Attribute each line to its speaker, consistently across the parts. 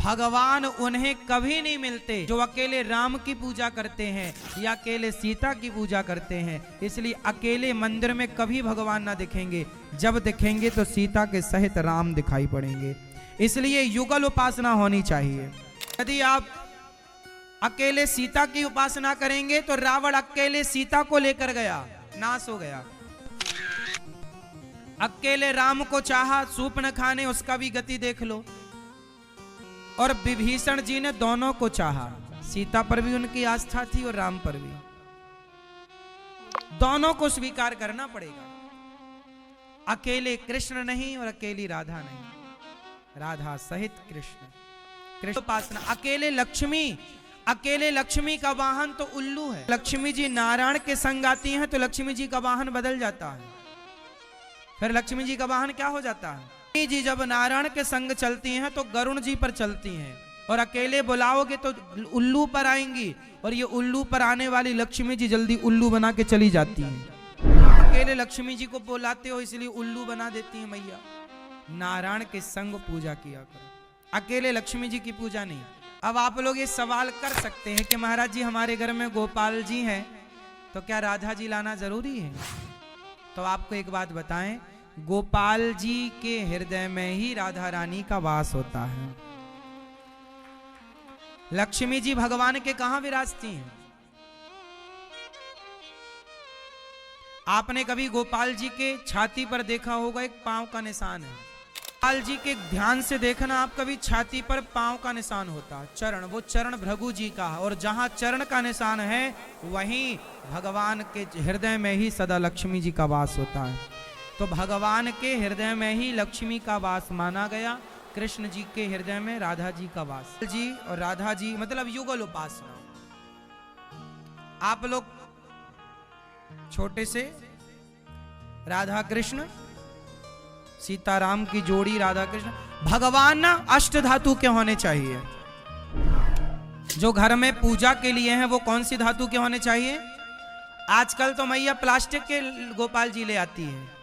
Speaker 1: भगवान उन्हें कभी नहीं मिलते जो अकेले राम की पूजा करते हैं या अकेले सीता की पूजा करते हैं। इसलिए अकेले मंदिर में कभी भगवान ना दिखेंगे, जब दिखेंगे तो सीता के सहित राम दिखाई पड़ेंगे। इसलिए युगल उपासना होनी चाहिए। यदि आप अकेले सीता की उपासना करेंगे तो रावण अकेले सीता को लेकर गया, नाश हो गया। अकेले राम को चाहा शूर्पणखा ने, उसका भी गति देख लो। और विभीषण जी ने दोनों को चाहा, सीता पर भी उनकी आस्था थी और राम पर भी। दोनों को स्वीकार करना पड़ेगा। अकेले कृष्ण नहीं और अकेली राधा नहीं, राधा सहित कृष्ण। कृष्ण उपासना। अकेले लक्ष्मी का वाहन तो उल्लू है। लक्ष्मी जी नारायण के संग आती हैं तो लक्ष्मी जी का वाहन बदल जाता है। फिर लक्ष्मी जी का वाहन क्या हो जाता है? जी जब नारायण के संग चलती हैं तो गरुण जी पर चलती हैं, और अकेले बुलाओगे तो उल्लू पर आएंगी, और ये उल्लू पर आने वाली लक्ष्मी जी जल्दी उल्लू बना के चली जाती हैं। अकेले लक्ष्मी जी को बुलाते हो इसलिए उल्लू बना देती हैं मैया। नारायण के संग पूजा किया करो, अकेले लक्ष्मी जी की पूजा नहीं। अब आप लोग ये सवाल कर सकते हैं कि महाराज जी हमारे घर में गोपाल जी हैं तो क्या राधा जी लाना जरूरी है? तो आपको एक बात बताएं, गोपाल जी के हृदय में ही राधा रानी का वास होता है। लक्ष्मी जी भगवान के कहां विराजती हैं? आपने कभी गोपाल जी के छाती पर देखा होगा, एक पांव का निशान है। गोपाल जी के ध्यान से देखना आप, कभी छाती पर पांव का निशान होता है, चरण, वो चरण भृगु जी का है। और जहां चरण का निशान है वहीं भगवान के हृदय में ही सदा लक्ष्मी जी का वास होता है। तो भगवान के हृदय में ही लक्ष्मी का वास माना गया, कृष्ण जी के हृदय में राधा जी का वास। जी और राधा जी मतलब युगल उपासना। आप लोग छोटे से राधा कृष्ण, सीताराम की जोड़ी राधा कृष्ण, भगवान ना अष्ट धातु के होने चाहिए। जो घर में पूजा के लिए हैं वो कौन सी धातु के होने चाहिए? आजकल तो मैया प्लास्टिक के गोपाल जी ले आती है।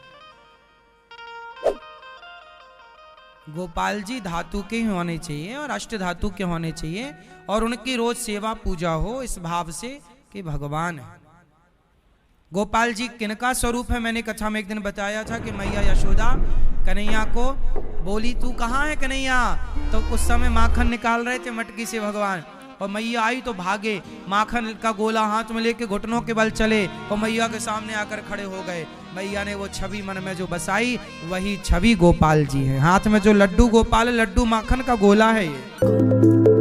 Speaker 1: गोपाल जी धातु के होने चाहिए और अष्ट धातु के होने चाहिए, और उनकी रोज सेवा पूजा हो इस भाव से कि भगवान है। गोपाल जी किनका स्वरूप है? मैंने कथा में एक दिन बताया था कि मैया यशोदा कन्हैया को बोली तू कहाँ है कन्हैया, तो उस समय माखन निकाल रहे थे मटकी से भगवान, और मैया आई तो भागे, माखन का गोला हाथ में लेके घुटनों के बल चले और मैया के सामने आकर खड़े हो गए। मैया ने वो छवि मन में जो बसाई वही छवि गोपाल जी है। हाथ में जो लड्डू गोपाल, लड्डू माखन का गोला है ये।